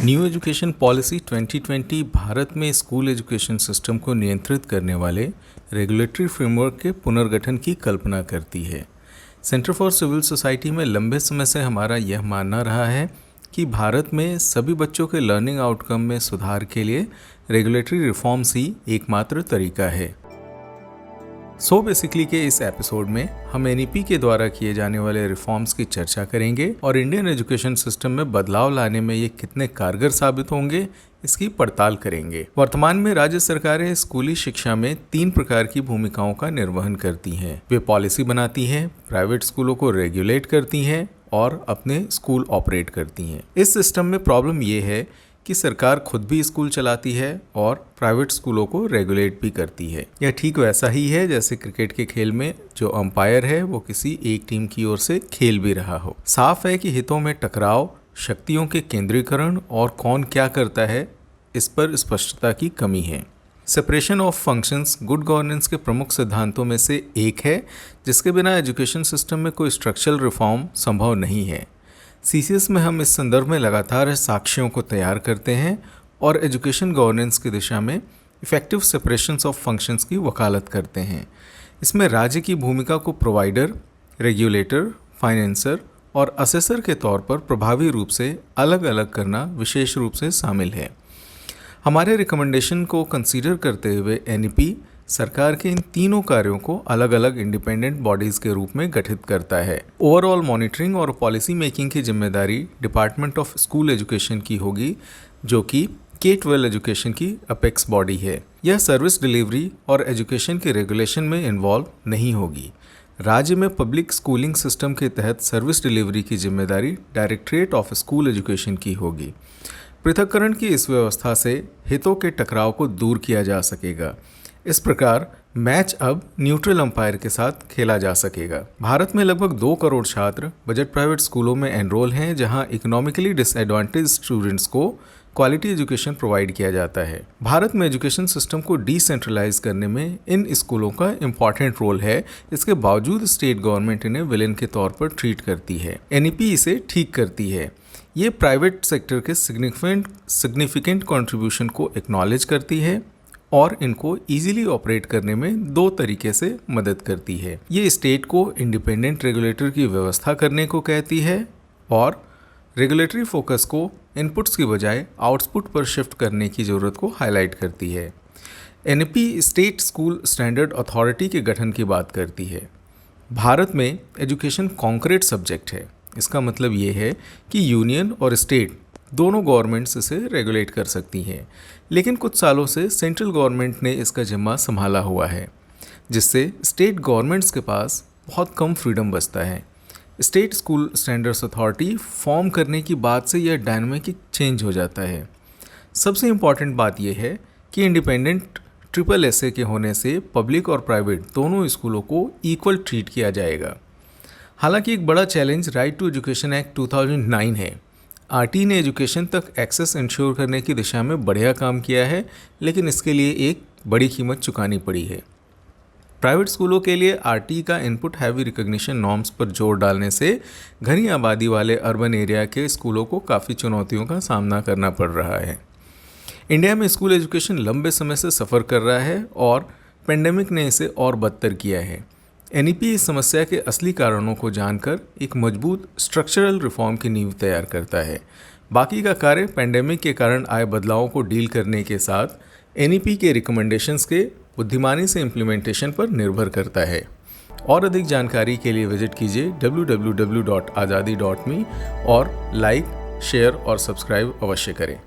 New education policy 2020 Bharat में school education system को नियंत्रित करने वाले रेगुलेटरी फ्रेमवर्क के पुनर्गठन की कल्पना करती है। सेंटर फॉर सिविल सोसाइटी में लंबे समय से हमारा यह मानना रहा है कि भारत में सभी बच्चों के लर्निंग आउटकम में सुधार के लिए रेगुलेटरी रिफॉर्म्स ही एकमात्र तरीका है। बेसिकली के इस एपिसोड में हम एनईपी के द्वारा किए जाने वाले रिफॉर्म्स की चर्चा करेंगे और इंडियन एजुकेशन सिस्टम में बदलाव लाने में ये कितने कारगर साबित होंगे इसकी पड़ताल करेंगे। वर्तमान में राज्य सरकारें स्कूली शिक्षा में 3 प्रकार की भूमिकाओं का निर्वहन करती हैं। वे पॉलिसी बनाती हैं, प्राइवेट स्कूलों को रेगुलेट करती हैं और अपने स्कूल ऑपरेट करती हैं। इस सिस्टम में प्रॉब्लम ये है कि सरकार खुद भी स्कूल चलाती है और प्राइवेट स्कूलों को रेगुलेट भी करती है। यह ठीक वैसा ही है जैसे क्रिकेट के खेल में जो अंपायर है वो किसी एक टीम की ओर से खेल भी रहा हो। साफ है कि हितों में टकराव, शक्तियों के केंद्रीकरण और कौन क्या करता है इस पर स्पष्टता की कमी है। Separation of functions good governance के प्रमुख सिद्धांतों में से एक है, जिसके बिना एजुकेशन सिस्टम में कोई स्ट्रक्चरल रिफॉर्म संभव नहीं है। सीसीएस में हम इस संदर्भ में लगातार साक्ष्यों को तैयार करते हैं और एजुकेशन गवर्नेंस की दिशा में इफेक्टिव सेपरेशंस ऑफ फंक्शंस की वकालत करते हैं। इसमें राज्य की भूमिका को प्रोवाइडर, रेगुलेटर, फाइनेंसर और असेसर के तौर पर प्रभावी रूप से अलग अलग करना विशेष रूप से शामिल है। हमारे रिकमेंडेशन को कंसीडर करते हुए एनईपी सरकार के इन तीनों कार्यों को अलग अलग इंडिपेंडेंट बॉडीज के रूप में गठित करता है। ओवरऑल मॉनिटरिंग और पॉलिसी मेकिंग की जिम्मेदारी डिपार्टमेंट ऑफ स्कूल एजुकेशन की होगी, जो कि K-12 एजुकेशन की अपेक्स बॉडी है। यह सर्विस डिलीवरी और एजुकेशन के रेगुलेशन में इन्वॉल्व नहीं होगी। राज्य में पब्लिक स्कूलिंग सिस्टम के तहत सर्विस डिलीवरी की जिम्मेदारी डायरेक्टरेट ऑफ स्कूल एजुकेशन की होगी। पृथक्करण की इस व्यवस्था से हितों के टकराव को दूर किया जा सकेगा। इस प्रकार मैच अब न्यूट्रल अंपायर के साथ खेला जा सकेगा। भारत में लगभग 2 करोड़ छात्र बजट प्राइवेट स्कूलों में एनरोल हैं, जहां इकोनॉमिकली डिसएडवांटेज स्टूडेंट्स को क्वालिटी एजुकेशन प्रोवाइड किया जाता है। भारत में एजुकेशन सिस्टम को डिसेंट्रलाइज करने में इन स्कूलों का इम्पॉर्टेंट रोल है। इसके बावजूद स्टेट गवर्नमेंट इन्हें विलेन के तौर पर ट्रीट करती है। एनईपी इसे ठीक करती है। ये प्राइवेट सेक्टर के सिग्निफिकेंट कंट्रीब्यूशन को एक्नॉलेज करती है और इनको इजीली ऑपरेट करने में 2 तरीके से मदद करती है। ये स्टेट को इंडिपेंडेंट रेगुलेटर की व्यवस्था करने को कहती है और रेगुलेटरी फोकस को इनपुट्स की बजाय आउटपुट पर शिफ्ट करने की ज़रूरत को हाईलाइट करती है। NEP state school standard authority के गठन की बात करती है। भारत में एजुकेशन कॉन्क्रीट सब्जेक्ट है। इसका मतलब ये है कि यूनियन और स्टेट दोनों गवर्नमेंट्स इसे रेगुलेट कर सकती हैं, लेकिन कुछ सालों से सेंट्रल गवर्नमेंट ने इसका जिम्मा संभाला हुआ है, जिससे स्टेट गवर्नमेंट्स के पास बहुत कम फ्रीडम बचता है। State school standards authority form करने की बात से यह डायनामिक चेंज हो जाता है। सबसे इम्पॉर्टेंट बात यह है कि इंडिपेंडेंट SSSA के होने से पब्लिक और प्राइवेट दोनों स्कूलों को इक्वल ट्रीट किया जाएगा। हालांकि एक बड़ा challenge right to education act 2009 है। आरटी ने एजुकेशन तक एक्सेस इंश्योर करने की दिशा में बढ़िया काम किया है, लेकिन इसके लिए एक बड़ी कीमत चुकानी पड़ी है। प्राइवेट स्कूलों के लिए आरटी का इनपुट हैवी रिकॉग्निशन नॉर्म्स पर जोर डालने से घनी आबादी वाले अर्बन एरिया के स्कूलों को काफ़ी चुनौतियों का सामना करना पड़ रहा है। इंडिया में स्कूल एजुकेशन लंबे समय से सफ़र कर रहा है और पेंडेमिक ने इसे और बदतर किया है। एनईपी इस समस्या के असली कारणों को जानकर एक मजबूत स्ट्रक्चरल रिफॉर्म की नींव तैयार करता है। बाकी का कार्य पेंडेमिक के कारण आए बदलावों को डील करने के साथ एनईपी के रिकमेंडेशंस के बुद्धिमानी से इम्प्लीमेंटेशन पर निर्भर करता है। और अधिक जानकारी के लिए विजिट कीजिए www.azadi.me और लाइक, शेयर और सब्सक्राइब अवश्य करें।